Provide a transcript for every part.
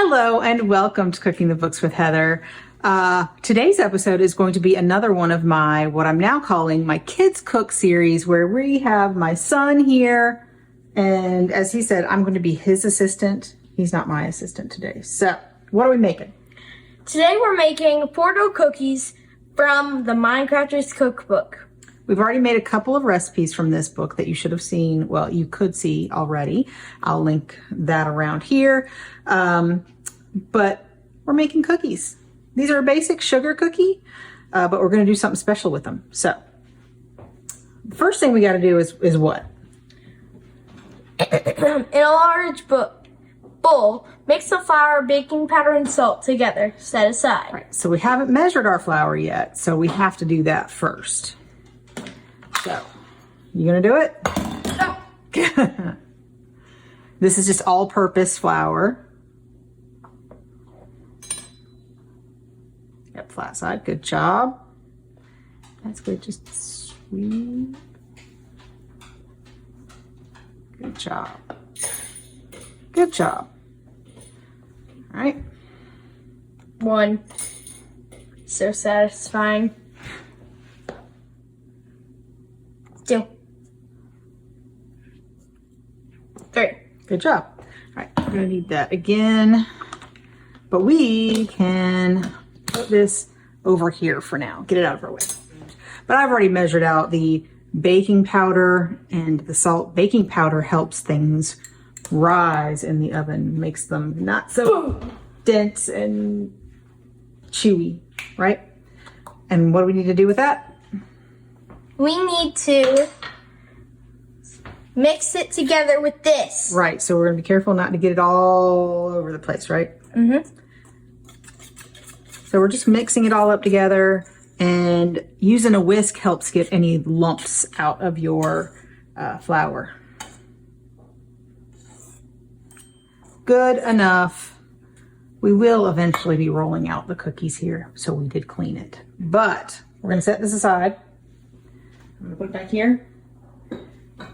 Hello and welcome to Cooking the Books with Heather. Today's episode is going to be another one of my, what I'm now calling my Kids Cook series, where we have my son here. And as he said, I'm going to be his assistant. He's not my assistant today. So what are we making? Today we're making Porto cookies from the Minecrafters Cookbook. We've already made a couple of recipes from this book that you should have seen. Well, you could see already. I'll link that around here. But we're making cookies. These are a basic sugar cookie, but we're going to do something special with them. So the first thing we got to do is what? In a large bowl, mix the flour, baking powder, and salt together. Set aside. Right. So we haven't measured our flour yet, so we have to do that first. So, you gonna do it? No. This is just all-purpose flour. Yep, flat side. Good job. That's good. Just sweep. Good job. Good job. All right. One. So satisfying. 2. 3. Good job. All right, we're gonna need that again, but we can put this over here for now. Get it out of our way. But I've already measured out the baking powder and the salt. Baking powder helps things rise in the oven, makes them not so dense and chewy, right? And what do we need to do with that? We need to mix it together with this. Right, so we're gonna be careful not to get it all over the place, right? Mm-hmm. So we're just mixing it all up together, and using a whisk helps get any lumps out of your flour. Good enough. We will eventually be rolling out the cookies here, so we did clean it. But we're gonna set this aside. I'm gonna put it back here.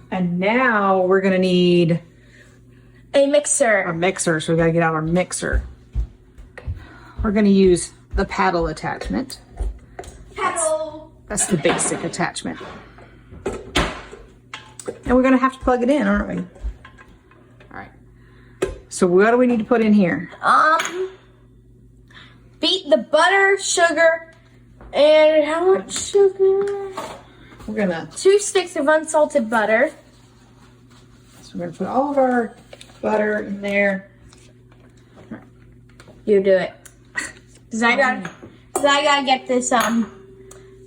And now we're gonna need A mixer. a mixer, so we gotta get out our mixer. We're gonna use the paddle attachment. Paddle. That's the basic attachment. And we're gonna have to plug it in, aren't we? All right. So what do we need to put in here? Beat the butter, sugar, and how much sugar? We're gonna 2 sticks of unsalted butter. So we're gonna put all of our butter in there. You do it. Cause I gotta get this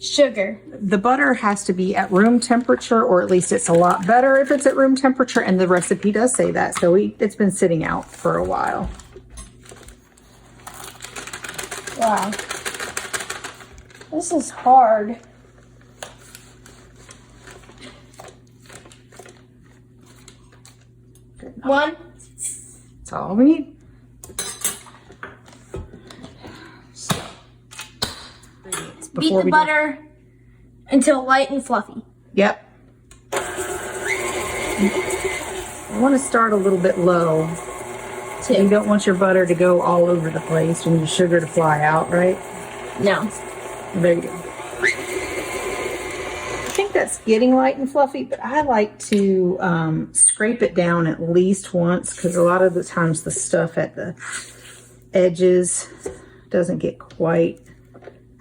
sugar. The butter has to be at room temperature, or at least it's a lot better if it's at room temperature, and the recipe does say that. So it's been sitting out for a while. Wow. This is hard. Good enough. 1. That's all we need. So, Beat the butter until light and fluffy. Yep. I want to start a little bit low. 2. You don't want your butter to go all over the place and your sugar to fly out, right? No. There you go. I think that's getting light and fluffy, but I like to scrape it down at least once, because a lot of the times the stuff at the edges doesn't get quite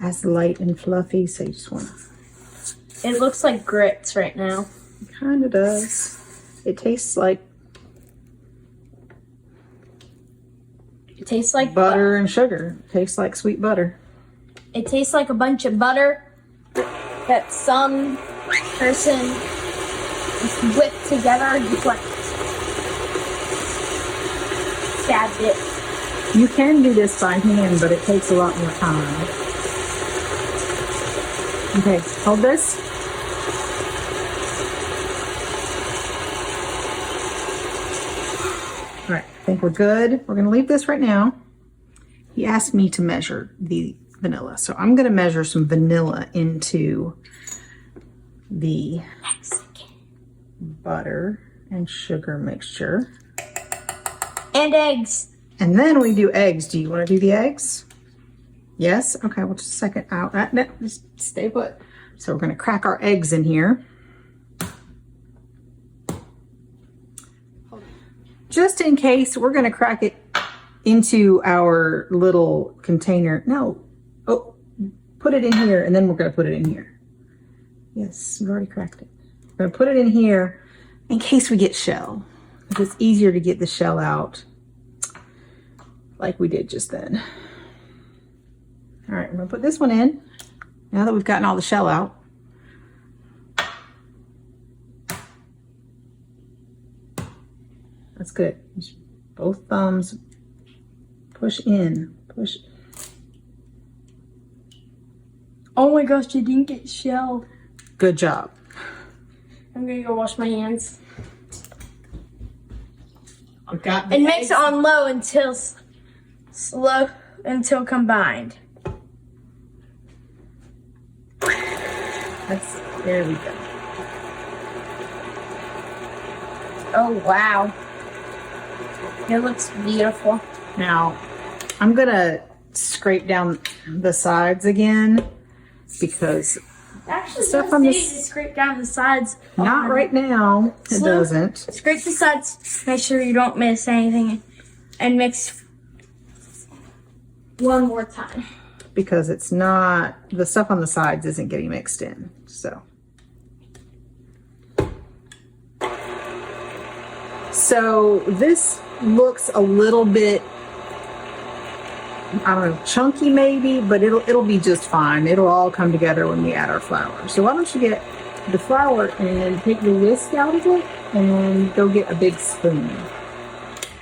as light and fluffy, so you just want to... It looks like grits right now. It kind of does. It tastes like butter and sugar. It tastes like sweet butter. It tastes like a bunch of butter that some person whipped together and just like stabbed it. You can do this by hand, but it takes a lot more time. Okay, hold this. All right, I think we're good. We're gonna leave this right now. He asked me to measure the vanilla, so I'm gonna measure some vanilla into the Mexican. butter and sugar mixture. And eggs. And then we do eggs. Do you want to do the eggs? Yes? Okay, well, just a second. No, just stay put. So we're going to crack our eggs in here. Just in case, we're going to crack it into our little container. No. Oh, put it in here, and then we're going to put it in here. Yes, we already cracked it. We're going to put it in here in case we get shell. Because it's easier to get the shell out like we did just then. All right, we're gonna put this one in now that we've gotten all the shell out. That's good. Both thumbs push in, push. Oh my gosh, I didn't get shelled. Good job. I'm gonna go wash my hands. I've got And mix it on low until slow until combined. There we go. Oh wow. It looks beautiful. Now, I'm gonna scrape down the sides again because Actually, stuff on this to scrape down the sides. not right now. It Slow. doesn't. Scrape the sides. Make sure you don't miss anything, and mix one more time. Because it's not, the stuff on the sides isn't getting mixed in, so. So this looks a little bit, I don't know, chunky maybe, but it'll be just fine. It'll all come together when we add our flour. So why don't you get the flour and take the whisk out of it and then go get a big spoon.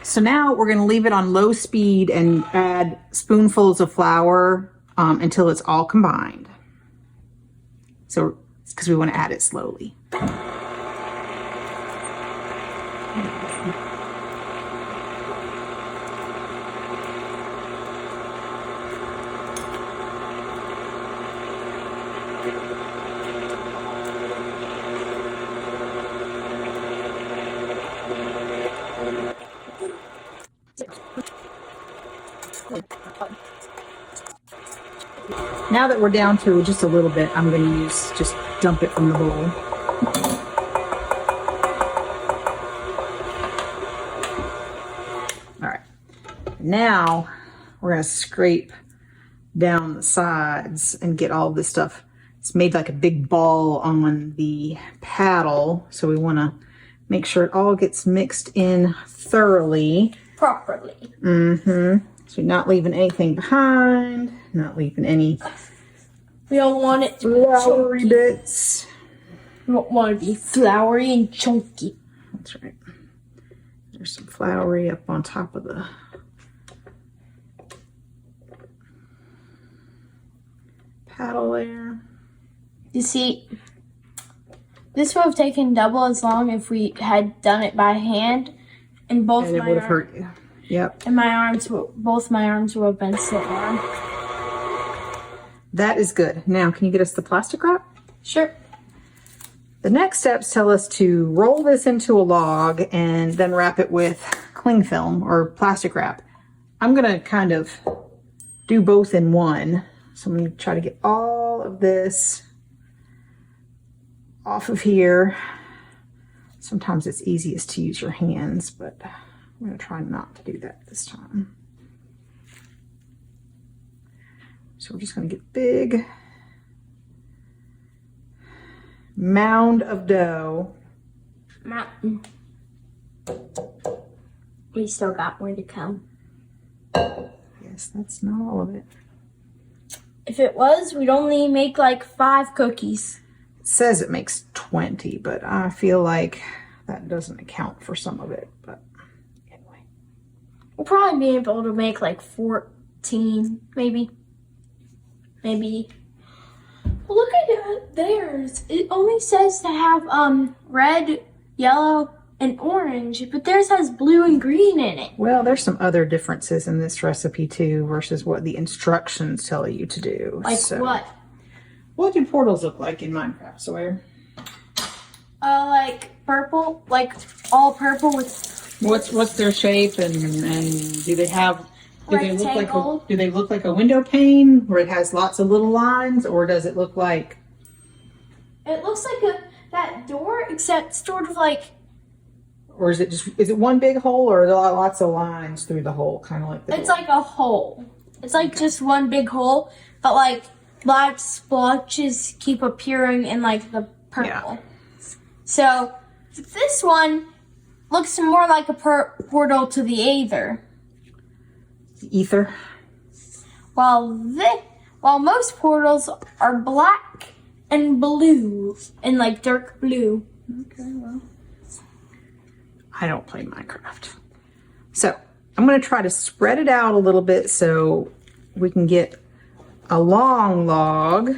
So now we're gonna leave it on low speed and add spoonfuls of flour until it's all combined. So, because we want to add it slowly. Now that we're down to just a little bit, I'm going to just dump it from the bowl. All right. Now we're going to scrape down the sides and get all this stuff. It's made like a big ball on the paddle. So we want to make sure it all gets mixed in thoroughly. Properly. Mm-hmm. So not leaving anything behind, not leaving any We don't want it to be floury chunky. bits. We don't want to be floury and chunky. That's right. There's some floury up on top of the paddle there. You see, this would have taken double as long if we had done it by hand, and both And it my would have hurt you. Yep. and my arms, both my arms would have been so long. That is good. Now, can you get us the plastic wrap? Sure. The next steps tell us to roll this into a log and then wrap it with cling film or plastic wrap. I'm going to kind of do both in one. So I'm going to try to get all of this off of here. Sometimes it's easiest to use your hands, but I'm going to try not to do that this time. So we're just going to get big mound of dough. Mountain. We still got more to come. Yes, that's not all of it. If it was, we'd only make like 5 cookies. It says it makes 20, but I feel like that doesn't account for some of it. But anyway. We'll probably be able to make like 14, maybe. Maybe. Well, look at theirs. It only says to have red, yellow, and orange, but theirs has blue and green in it. Well, there's some other differences in this recipe too versus what the instructions tell you to do. Like what? What do portals look like in Minecraft, Sawyer? Like purple, like all purple with What's their shape and do they have? Rectangle. Do they look like a window pane where it has lots of little lines, or does it look like? It looks like that door, except sort of like. Or is it one big hole, or are there lots of lines through the hole, kind of like the It's door? like a hole. It's like just one big hole, but like black splotches keep appearing in like the purple. Yeah. So this one looks more like a portal to the Aether. Ether. While most portals are black and blue, and like dark blue. Okay, well, I don't play Minecraft. So I'm going to try to spread it out a little bit so we can get a long log.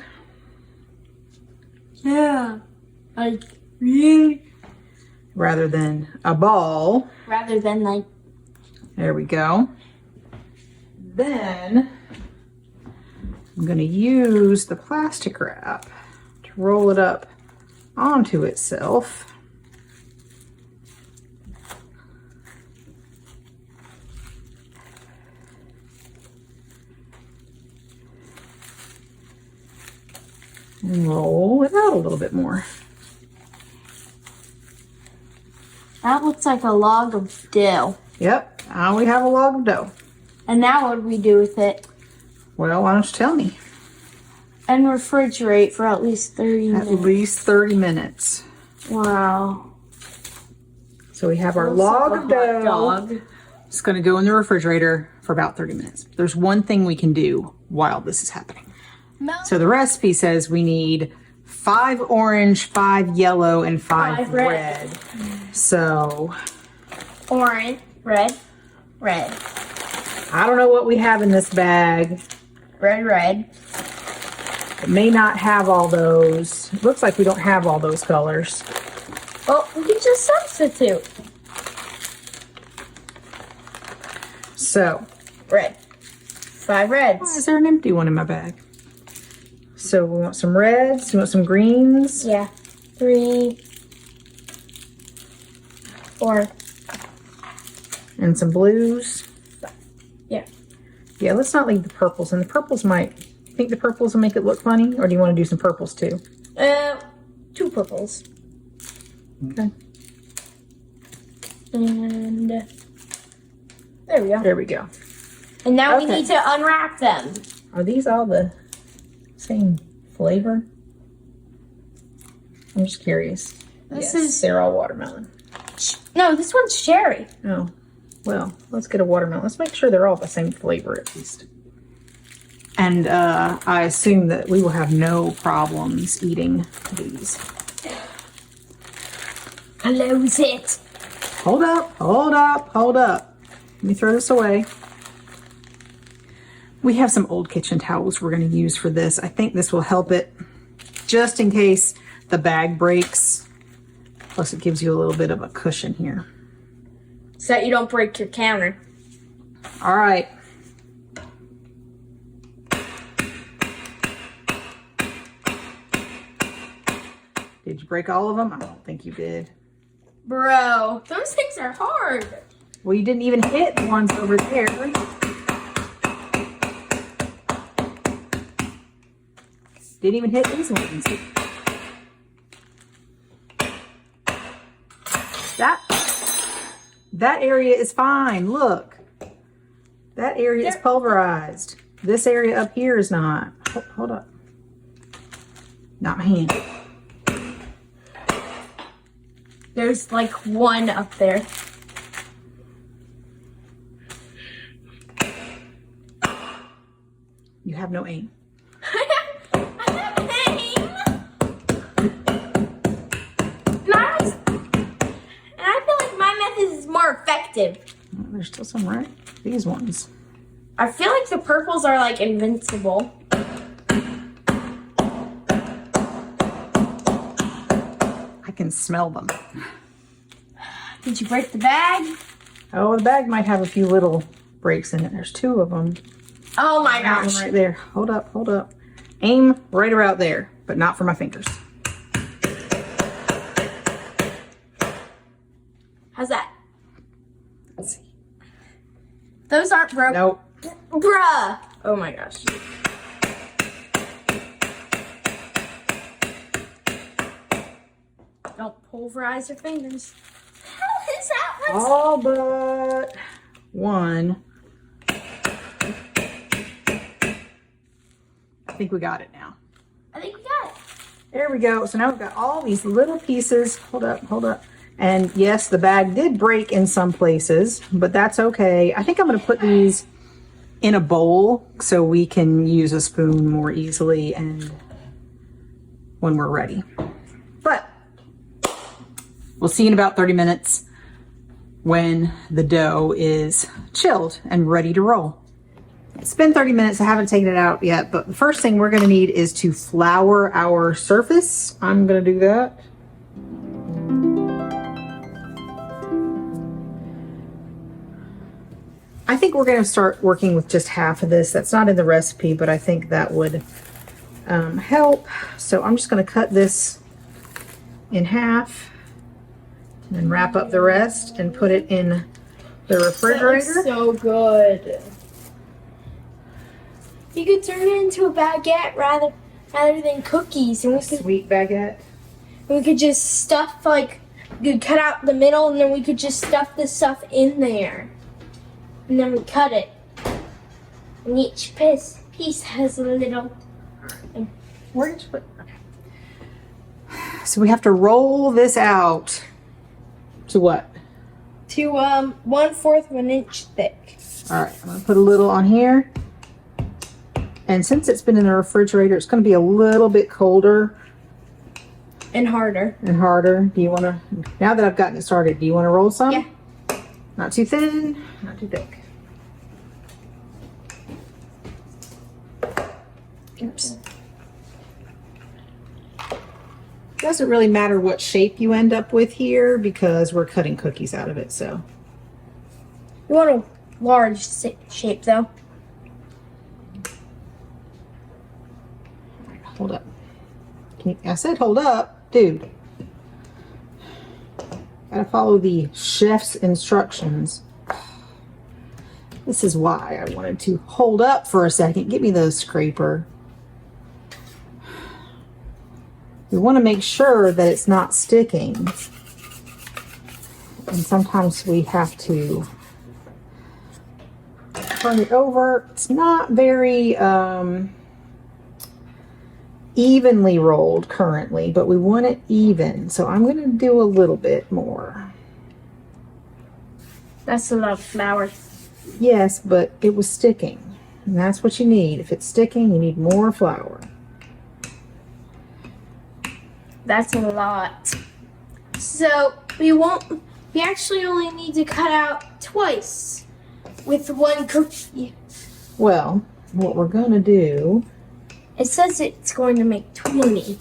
Yeah. Like really. Rather than a ball. Rather than like. There we go. Then I'm going to use the plastic wrap to roll it up onto itself. And roll it out a little bit more. That looks like a log of dough. Yep, now we have a log of dough. And now what do we do with it? Well, why don't you tell me? And refrigerate for at least 30 minutes. At least 30 minutes. Wow. So we have our Looks log like a of hot dough. dog. It's going to go in the refrigerator for about 30 minutes. There's one thing we can do while this is happening. So the recipe says we need 5 orange, 5 yellow, and 5 red. So Orange, red. I don't know what we have in this bag. Red. It may not have all those. It looks like we don't have all those colors. Well, we can just substitute. So Red. 5 why reds. is there an empty one in my bag? So we want some reds, we want some greens. Yeah. 3, 4. And some blues. Yeah. Yeah, let's not leave the purples. And the purples might, you think the purples will make it look funny? Or do you want to do some purples too? 2 purples. Okay. And there we go. There we go. And now we Okay. need to unwrap them. Are these all the same flavor? I'm just curious. This Yes, is- they're all watermelon. No, this one's cherry. Oh, well, let's get a watermelon. Let's make sure they're all the same flavor at least. And I assume that we will have no problems eating these. Close it. Hold up. Let me throw this away. We have some old kitchen towels we're going to use for this. I think this will help it just in case the bag breaks. Plus it gives you a little bit of a cushion here. So that you don't break your counter. All right. Did you break all of them? I don't think you did. Bro, those things are hard. Well, you didn't even hit the ones over there. Didn't even hit these ones. That area is fine. Look. That area is pulverized. This area up here is not. Hold up. Not my hand. There's like one up there. You have no aim. And I feel like my method is more effective. There's still some right. These ones. I feel like the purples are like invincible. I can smell them. Did you break the bag? Oh, the bag might have a few little breaks in it. There's 2 of them. Oh my That one gosh. right there. Hold up. Aim right about there, but not for my fingers. How's that? Those aren't broken. Nope. Bruh. Oh my gosh. Don't pulverize your fingers. How is that one? All but one. I think we got it now. I think we got it. There we go. So now we've got all these little pieces. Hold up, hold up. And yes, the bag did break in some places, but that's okay. I think I'm going to put these in a bowl so we can use a spoon more easily and when we're ready. But we'll see in about 30 minutes when the dough is chilled and ready to roll. It's been 30 minutes. I haven't taken it out yet, but the first thing we're going to need is to flour our surface. I'm going to do that. I think we're going to start working with just half of this. That's not in the recipe, but I think that would help. So I'm just going to cut this in half and then wrap up the rest and put it in the refrigerator. That looks so good. You could turn it into a baguette rather than cookies, and Sweet baguette. we could just stuff like we could cut out the middle, and then we could just stuff the stuff in there, and then we cut it. And each piece has a little. Where did you put? Okay. So we have to roll this out to what? To 1/4 of an inch thick. All right, I'm gonna put a little on here. And since it's been in the refrigerator, it's gonna be a little bit colder And harder. and harder. Do you wanna, now that I've gotten it started, do you wanna roll some? Yeah. Not too thin, not too thick. Oops. Doesn't really matter what shape you end up with here because we're cutting cookies out of it, so. You want a large shape though. Hold up. I said hold up, dude. Gotta follow the chef's instructions. This is why I wanted to hold up for a second. Give me the scraper. We want to make sure that it's not sticking. And sometimes we have to turn it over. It's not very evenly rolled currently, but we want it even. So I'm going to do a little bit more. That's a lot of flour. Yes, but it was sticking. And that's what you need. If it's sticking, you need more flour. That's a lot. So we actually only need to cut out twice with one cookie. Well, what we're going to do, It says it's going to make 20.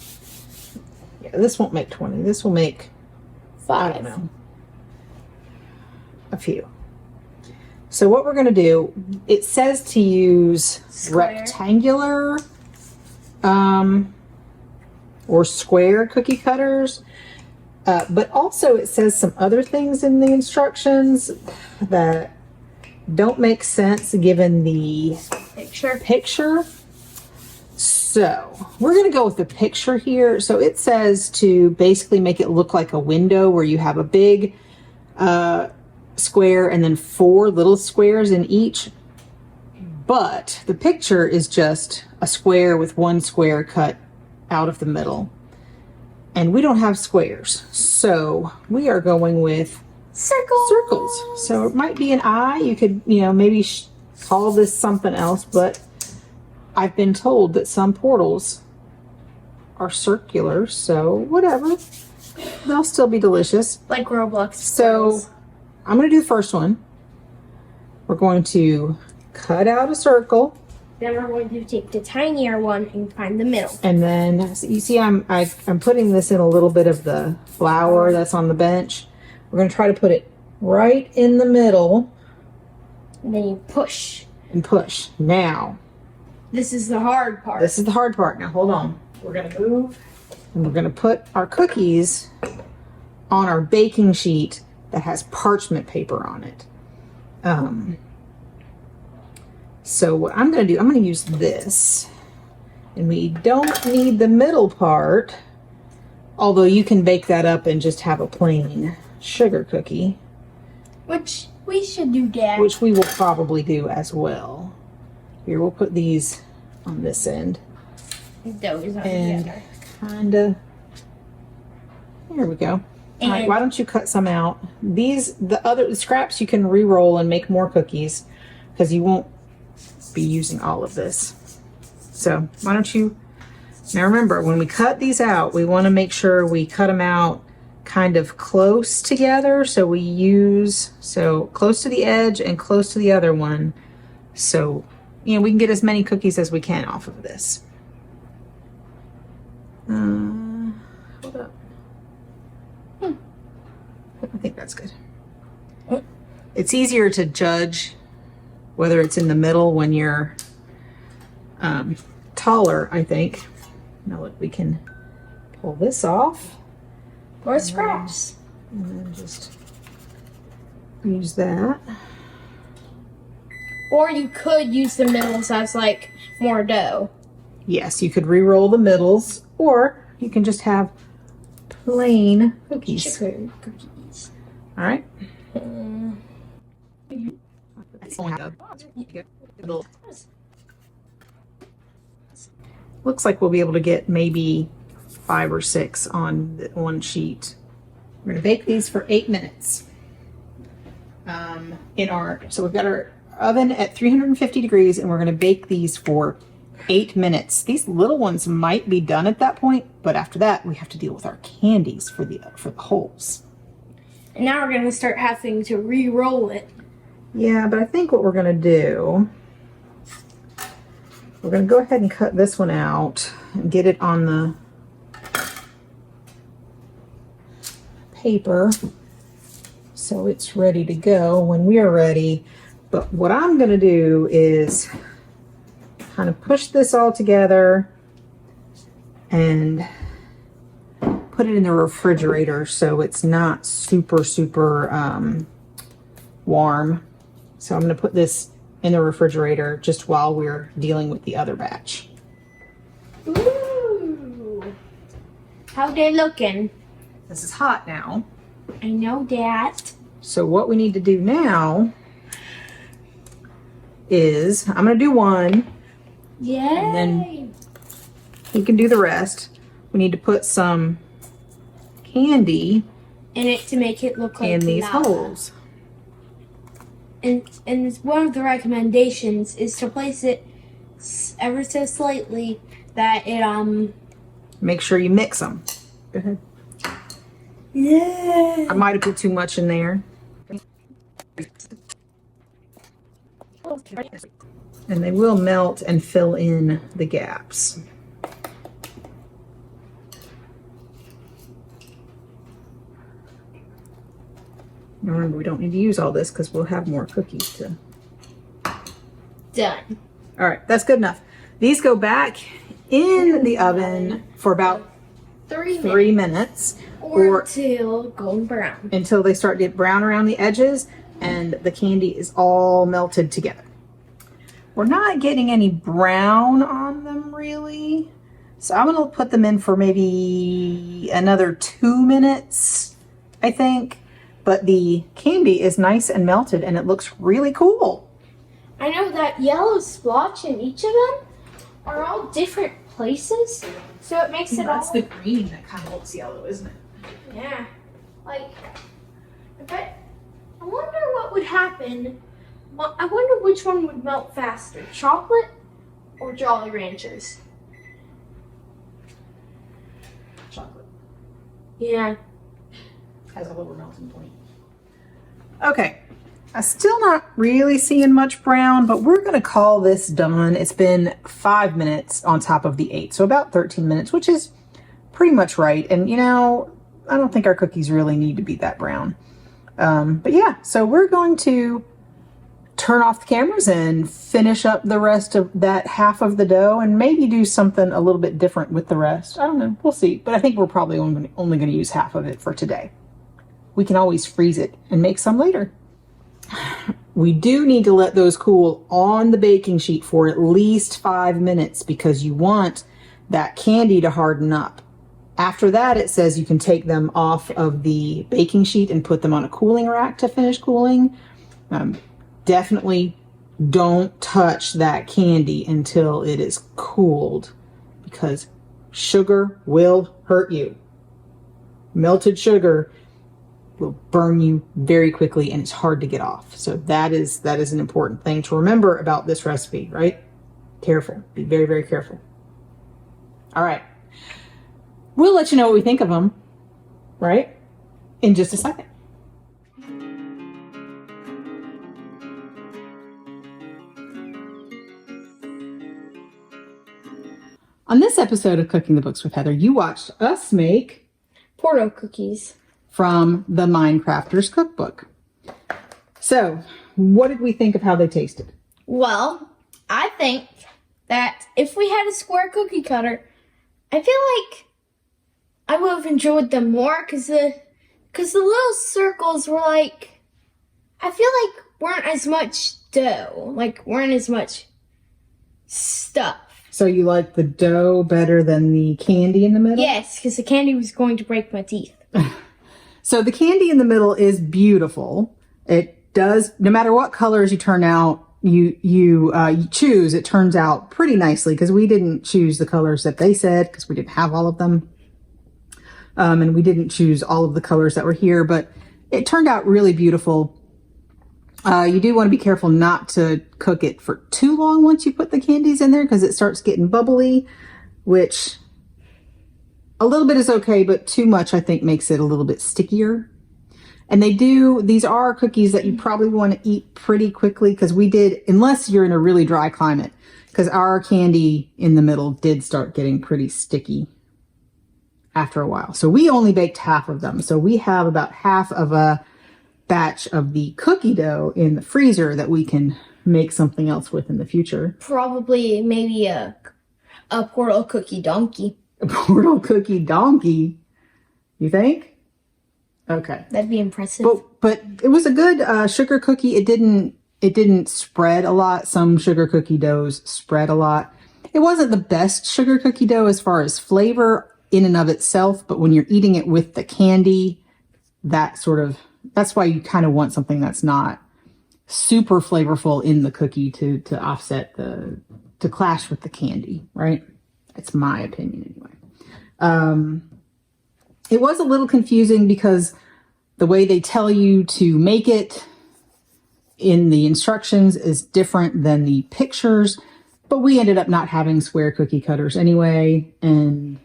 yeah, this won't make 20. This will make, I don't 5. know, a few. So what we're going to do, it says to use Square. rectangular or square cookie cutters. But also it says some other things in the instructions that don't make sense given the picture. So we're going to go with the picture here. So it says to basically make it look like a window where you have a big square and then 4 little squares in each. But the picture is just a square with 1 square cut out of the middle. And we don't have squares. So we are going with circles. So it might be an eye. You could, maybe call this something else, but I've been told that some portals are circular, so whatever. They'll still be delicious. Like Roblox. So I'm going to do the first one. We're going to cut out a circle. Then we're going to take the tinier one and find the middle. And then, so you see I'm putting this in a little bit of the flour that's on the bench. We're going to try to put it right in the middle. And then you push. And push. Now. This is the hard part. This is the hard part. Now hold on. We're going to move. And we're going to put our cookies on our baking sheet that has parchment paper on it. So what I'm going to do, I'm going to use this. And we don't need the middle part, although you can bake that up and just have a plain sugar cookie. Which we should do, Dad. Which we will probably do as well. Here, we'll put these on this end. Those on And the other. kind of, there we go. All right, why don't you cut some out? The other scraps you can re-roll and make more cookies because you won't be using all of this. So why don't you, now remember, when we cut these out, we want to make sure we cut them out kind of close together. So we use, so close to the edge and close to the other one. So, you know, we can get as many cookies as we can off of this. Hold up. I think that's good. It's easier to judge whether it's in the middle when you're taller, I think. Now look, we can pull this off. More scraps. And then just use that. Or you could use the middles as like more dough. Yes, you could re-roll the middles, or you can just have plain cookies. Sugar cookies. All right. Looks like we'll be able to get maybe 5 or 6 on one sheet. We're gonna bake these for 8 minutes. So we've got our oven at 350 degrees and we're gonna bake these for 8 minutes. These little ones might be done at that point, but after that we have to deal with our candies for the holes. And now we're gonna start having to re-roll it. Yeah, but I think what we're gonna do, we're gonna go ahead and cut this one out and get it on the paper so it's ready to go when we are ready. But what I'm gonna do is kind of push this all together and put it in the refrigerator so it's not super warm. So I'm going to put this in the refrigerator just while we're dealing with the other batch. Ooh. How they looking? This is hot now. I know that. So what we need to do now is I'm going to do one. Yay. And then you can do the rest. We need to put some candy in it to make it look like in these lava. holes. And one of the recommendations is to place it ever so slightly that it Make sure you mix them. Go ahead. Yeah. I might have put too much in there. And they will melt and fill in the gaps. Now remember, we don't need to use all this because we'll have more cookies to. Done. All right, that's good enough. These go back in the oven for about 3 minutes. Or till golden brown. Until they start to get brown around the edges and the candy is all melted together. We're not getting any brown on them really. So I'm gonna put them in for maybe another 2 minutes, I think. But the candy is nice and melted and it looks really cool. I know that yellow splotch in each of them are all different places. So it makes it all... That's the green that kind of looks yellow, isn't it? Yeah. Like, I wonder what would happen. I wonder which one would melt faster, chocolate or Jolly Ranchers? Chocolate. Yeah. Has a lower melting point. Okay. I'm still not really seeing much brown, but we're going to call this done. It's been 5 minutes on top of the 8, so about 13 minutes, which is pretty much right. And, you know, I don't think our cookies really need to be that brown. But yeah, so we're going to turn off the cameras and finish up the rest of that half of the dough and maybe do something a little bit different with the rest. I don't know. We'll see. But I think we're probably only going to use half of it for today. We can always freeze it and make some later. we do need to let those cool on the baking sheet for at least 5 minutes because you want that candy to harden up. After that, it says you can take them off of the baking sheet and put them on a cooling rack to finish cooling. Definitely don't touch that candy until it is cooled because sugar will hurt you. Melted sugar will burn you very quickly and it's hard to get off. So that is an important thing to remember about this recipe, right? Careful. Be very, very careful. All right. We'll let you know what we think of them, right? In just a second. On this episode of Cooking the Books with Heather, you watched us make Porto cookies from the Minecrafters Cookbook. So, what did we think of how they tasted? Well, I think that if we had a square cookie cutter, I feel like I would have enjoyed them more because the little circles were like, I feel like weren't as much dough, like weren't as much stuff. So you like the dough better than the candy in the middle? Yes, because the candy was going to break my teeth. So the candy in the middle is beautiful. It does, no matter what colors you turn out, you choose, it turns out pretty nicely because we didn't choose the colors that they said because we didn't have all of them. And we didn't choose all of the colors that were here, but it turned out really beautiful. You do want to be careful not to cook it for too long once you put the candies in there because it starts getting bubbly, which a little bit is okay, but too much I think makes it a little bit stickier. And these are cookies that you probably want to eat pretty quickly because we did, unless you're in a really dry climate, because our candy in the middle did start getting pretty sticky after a while. So we only baked half of them. So we have about half of a batch of the cookie dough in the freezer that we can make something else with in the future. Probably maybe a portal cookie donkey. A portal cookie donkey? You think? Okay. That'd be impressive. But it was a good sugar cookie. It didn't spread a lot. Some sugar cookie doughs spread a lot. It wasn't the best sugar cookie dough as far as flavor in and of itself, but when you're eating it with the candy, that's why you kind of want something that's not super flavorful in the cookie to offset to clash with the candy, right? It's my opinion anyway. It was a little confusing because the way they tell you to make it in the instructions is different than the pictures, but we ended up not having square cookie cutters anyway and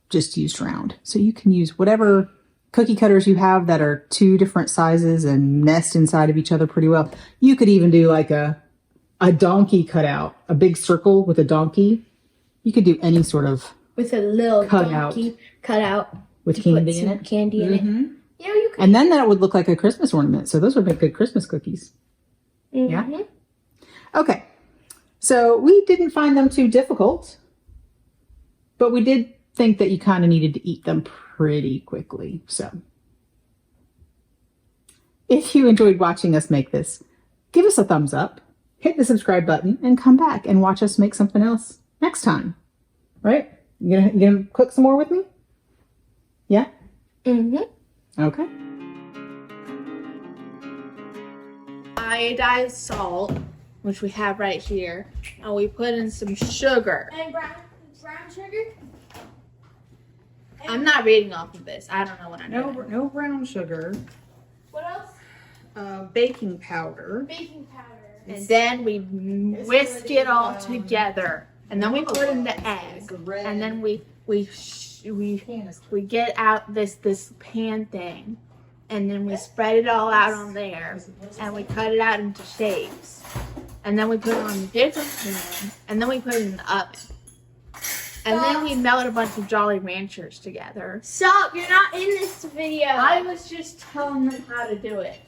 just used round. So you can use whatever cookie cutters you have that are 2 different sizes and nest inside of each other pretty well. You could even do like a donkey cutout, a big circle with a donkey. You could do any sort of with a little donkey cutout with candy in it. Candy in it. Yeah, you could. And then that would look like a Christmas ornament. So those would make good Christmas cookies. Mm-hmm. Yeah. Okay. So we didn't find them too difficult, but we did think that you kind of needed to eat them pretty quickly. So if you enjoyed watching us make this, give us a thumbs up, hit the subscribe button, and come back and watch us make something else next time. Right? You gonna cook some more with me? Yeah? Mm-hmm. Okay. Iodized salt, which we have right here, and we put in some sugar. And brown sugar? I'm not reading off of this. I don't know what I'm doing. No brown sugar. What else? Baking powder. Baking powder. And then we whisk it all together, and then we put in the egg, and then we get out this pan thing, and then we spread it all out on there, and we cut it out into shapes, and then we put it on a different pan, and then we put it in the oven. And then we melt a bunch of Jolly Ranchers together. Stop! You're not in this video. I was just telling them how to do it.